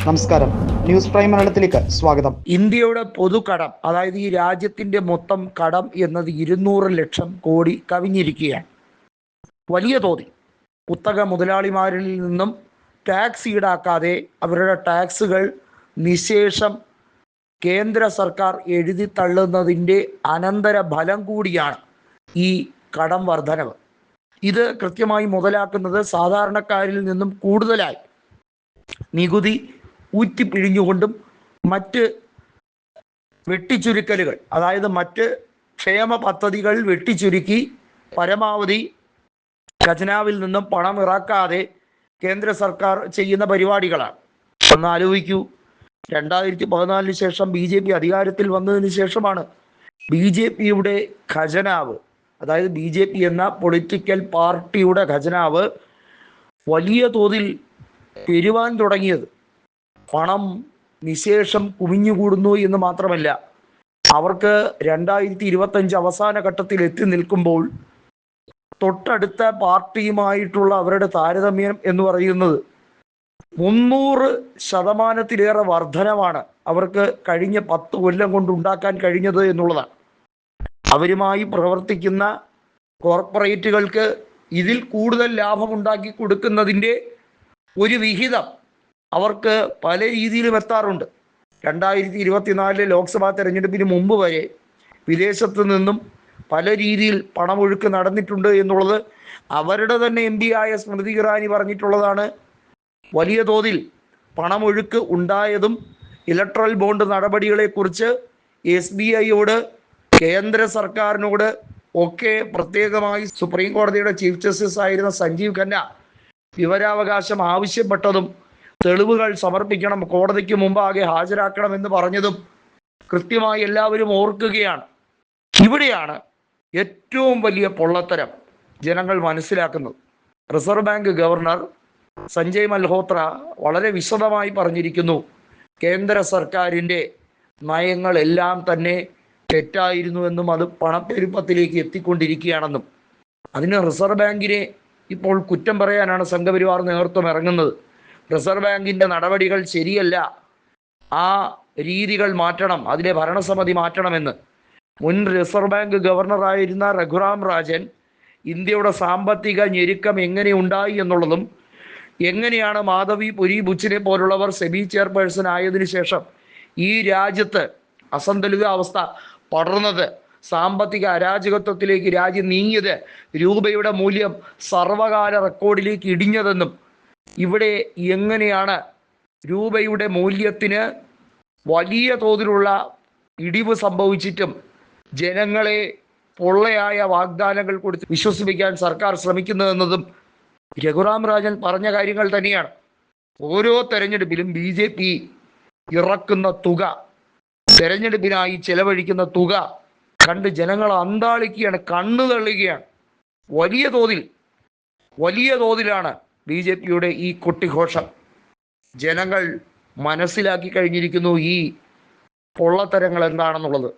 നമസ്കാരം, news prime മലയാളത്തിലേക്ക് സ്വാഗതം. ഇന്ത്യയുടെ പൊതുകടം, അതായത് ഈ രാജ്യത്തിന്റെ മൊത്തം കടം എന്നത് 200 ലക്ഷം കോടി കവിഞ്ഞിരിക്കുകയാണ്. വലിയ തോതിൽ കുത്തക മുതലാളിമാരിൽ നിന്നും ടാക്സ് ഈടാക്കാതെ അവരുടെ ടാക്സുകൾ നിശേഷം കേന്ദ്ര സർക്കാർ എഴുതി തള്ളുന്നതിൻ്റെ അനന്തര ഫലം കൂടിയാണ് ഈ കടം വർധനവ്. ഇത് കൃത്യമായി മുതലാക്കുന്നത് സാധാരണക്കാരിൽ നിന്നും കൂടുതലായി നികുതി ഊറ്റിപ്പിഴിഞ്ഞുകൊണ്ടും മറ്റ് വെട്ടിച്ചുരുക്കലുകൾ, അതായത് മറ്റ് ക്ഷേമ പദ്ധതികൾ വെട്ടിച്ചുരുക്കി പരമാവധി ഖജനാവിൽ നിന്നും പണം ഇറക്കാതെ കേന്ദ്ര സർക്കാർ ചെയ്യുന്ന പരിപാടികളാണ്. ഒന്ന് ആലോചിക്കൂ, 2014 ശേഷം BJP അധികാരത്തിൽ വന്നതിന് ശേഷമാണ് BJPയുടെ ഖജനാവ്, അതായത് BJP എന്ന പൊളിറ്റിക്കൽ പാർട്ടിയുടെ ഖജനാവ് വലിയ തോതിൽ പെരുവാൻ തുടങ്ങിയത്. പണം നിശേഷം കുമിഞ്ഞുകൂടുന്നു എന്ന് മാത്രമല്ല, അവർക്ക് 2025 അവസാന ഘട്ടത്തിൽ എത്തി നിൽക്കുമ്പോൾ തൊട്ടടുത്ത പാർട്ടിയുമായിട്ടുള്ള അവരുടെ താരതമ്യം എന്ന് പറയുന്നത് 300% വർധനമാണ് അവർക്ക് കഴിഞ്ഞ 10 കൊല്ലം കൊണ്ട് ഉണ്ടാക്കാൻ കഴിഞ്ഞത് എന്നുള്ളതാണ്. അവരുമായി പ്രവർത്തിക്കുന്ന കോർപ്പറേറ്റുകൾക്ക് ഇതിൽ കൂടുതൽ ലാഭമുണ്ടാക്കി കൊടുക്കുന്നതിൻ്റെ ഒരു വിഹിതം അവർക്ക് പല രീതിയിലും എത്താറുണ്ട്. 2024 ലോക്സഭാ തെരഞ്ഞെടുപ്പിന് മുമ്പ് വരെ വിദേശത്ത് നിന്നും പല രീതിയിൽ പണമൊഴുക്ക് നടന്നിട്ടുണ്ട് എന്നുള്ളത് അവരുടെ തന്നെ MP ആയ സ്മൃതി ഇറാനി പറഞ്ഞിട്ടുള്ളതാണ്. വലിയ തോതിൽ പണമൊഴുക്ക് ഉണ്ടായതും ഇലക്ട്രൽ ബോണ്ട് നടപടികളെക്കുറിച്ച് SBIയോട് കേന്ദ്ര സർക്കാരിനോട് ഒക്കെ പ്രത്യേകമായി സുപ്രീം കോടതിയുടെ ചീഫ് ജസ്റ്റിസ് ആയിരുന്ന സഞ്ജീവ് ഖന്ന വിവരാവകാശം ആവശ്യപ്പെട്ടതും തെളിവുകൾ സമർപ്പിക്കണം, കോടതിക്ക് മുമ്പാകെ ഹാജരാക്കണമെന്ന് പറഞ്ഞതും കൃത്യമായി എല്ലാവരും ഓർക്കുകയാണ്. ഇവിടെയാണ് ഏറ്റവും വലിയ പൊള്ളത്തരം ജനങ്ങൾ മനസ്സിലാക്കുന്നത്. Reserve bank governor Sanjay Malhotra വളരെ വിശദമായി പറഞ്ഞിരിക്കുന്നു, കേന്ദ്ര സർക്കാരിൻ്റെ നയങ്ങളെല്ലാം തന്നെ തെറ്റായിരുന്നുവെന്നും അത് പണപ്പെരുപ്പത്തിലേക്ക് എത്തിക്കൊണ്ടിരിക്കുകയാണെന്നും. അതിന് റിസർവ് ബാങ്കിനെ ഇപ്പോൾ കുറ്റം പറയാനാണ് സംഘപരിവാർ നേതൃത്വം ഇറങ്ങുന്നത്. റിസർവ് ബാങ്കിൻ്റെ നടപടികൾ ശരിയല്ല, ആ രീതികൾ മാറ്റണം, അതിലെ ഭരണസമിതി മാറ്റണമെന്ന് മുൻ റിസർവ് ബാങ്ക് ഗവർണറായിരുന്ന രഘുറാം രാജൻ ഇന്ത്യയുടെ സാമ്പത്തിക ഞെരുക്കം എങ്ങനെ ഉണ്ടായി എന്നുള്ളതും എങ്ങനെയാണ് മാധവി പുരി ബുച്ചിനെ പോലുള്ളവർ സെബി ചെയർപേഴ്സൺ ആയതിനു ശേഷം ഈ രാജ്യത്ത് അസന്തുലിതാവസ്ഥ പടർന്നത്, സാമ്പത്തിക അരാജകത്വത്തിലേക്ക് രാജ്യം നീങ്ങിയത്, രൂപയുടെ മൂല്യം സർവകാല റെക്കോർഡിലേക്ക് ഇടിഞ്ഞതെന്നും ഇവിടെ എങ്ങനെയാണ് രൂപയുടെ മൂല്യത്തിന് വലിയ തോതിലുള്ള ഇടിവ് സംഭവിച്ചിട്ടും ജനങ്ങളെ പൊള്ളയായ വാഗ്ദാനങ്ങൾ കൊടുത്ത് വിശ്വസിപ്പിക്കാൻ സർക്കാർ ശ്രമിക്കുന്നതെന്നതും രഘുറാം രാജൻ പറഞ്ഞ കാര്യങ്ങൾ തന്നെയാണ്. ഓരോ തെരഞ്ഞെടുപ്പിലും BJP ഇറക്കുന്ന തുക, തെരഞ്ഞെടുപ്പിനായി ചെലവഴിക്കുന്ന തുക കണ്ട് ജനങ്ങൾ അന്താളിക്കുകയാണ്, കണ്ണു തള്ളുകയാണ്. വലിയ തോതിലാണ് BJPയുടെ ഈ കൊട്ടിഘോഷം. ജനങ്ങൾ മനസ്സിലാക്കി കഴിഞ്ഞിരിക്കുന്നു ഈ പൊള്ളത്തരങ്ങൾ എന്താണെന്നുള്ളത്.